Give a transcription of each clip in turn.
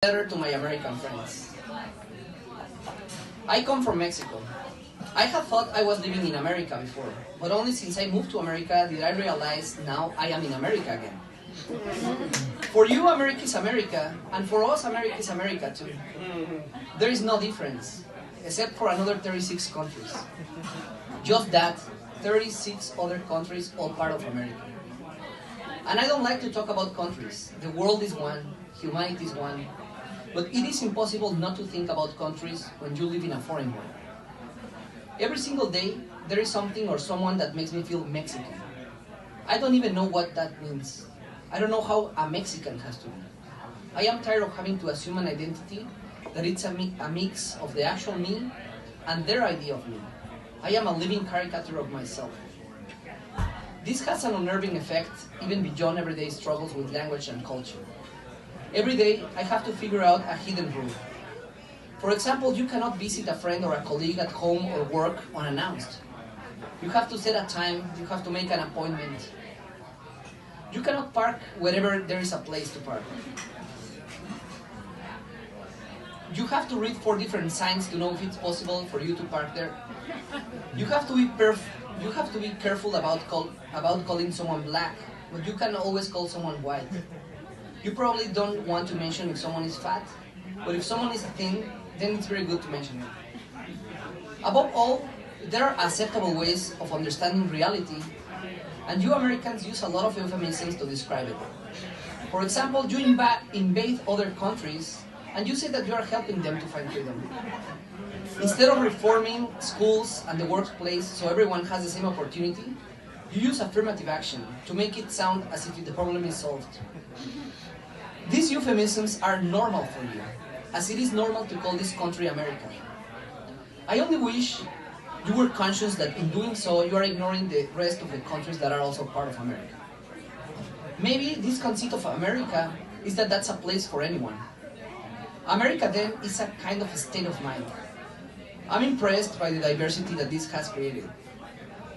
Letter to my American friends. I come from Mexico. I had thought I was living in America before, but only since I moved to America did I realize now I am in America again. For you, America is America, and for us, America is America too. There is no difference, except for another 36 countries. Just that, 36 other countries, all part of America. And I don't like to talk about countries. The world is one, humanity is one, but it is impossible not to think about countries when you live in a foreign one. Every single day, there is something or someone that makes me feel Mexican. I don't even know what that means. I don't know how a Mexican has to be. I am tired of having to assume an identity that it's a mix of the actual me and their idea of me. I am a living caricature of myself. This has an unnerving effect even beyond everyday struggles with language and culture. Every day, I have to figure out a hidden rule. For example, you cannot visit a friend or a colleague at home or work unannounced. You have to set a time, you have to make an appointment. You cannot park wherever there is a place to park. You have to read 4 different signs to know if it's possible for you to park there. You have to be careful about calling someone black, but you can always call someone white. You probably don't want to mention if someone is fat, but if someone is thin, then it's very good to mention it. Above all, there are acceptable ways of understanding reality, and you Americans use a lot of euphemisms to describe it. For example, you invade other countries, and you say that you are helping them to find freedom. Instead of reforming schools and the workplace so everyone has the same opportunity, you use affirmative action to make it sound as if the problem is solved. These euphemisms are normal for you, as it is normal to call this country America. I only wish you were conscious that in doing so, you are ignoring the rest of the countries that are also part of America. Maybe this conceit of America is that that's a place for anyone. America then is a kind of a state of mind. I'm impressed by the diversity that this has created.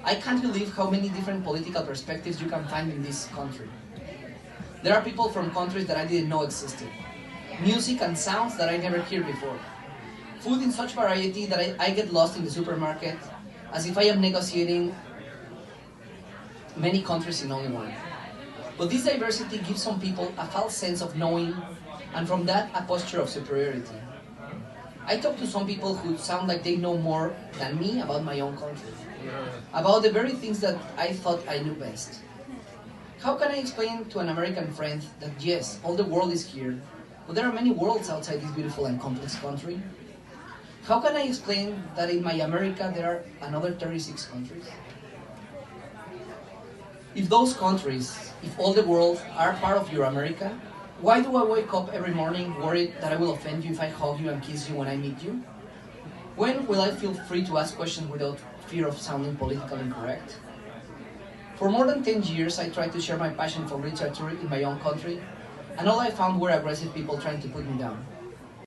I can't believe how many different political perspectives you can find in this country. There are people from countries that I didn't know existed. Music and sounds that I never heard before. Food in such variety that I get lost in the supermarket, as if I am negotiating many countries in only one. But this diversity gives some people a false sense of knowing, and from that, a posture of superiority. I talk to some people who sound like they know more than me about my own country, about the very things that I thought I knew best. How can I explain to an American friend that yes, all the world is here, but there are many worlds outside this beautiful and complex country? How can I explain that in my America there are another 36 countries? If those countries, if all the world are part of your America, why do I wake up every morning worried that I will offend you if I hug you and kiss you when I meet you? When will I feel free to ask questions without fear of sounding politically incorrect? For more than 10 years, I tried to share my passion for literature in my own country, and all I found were aggressive people trying to put me down.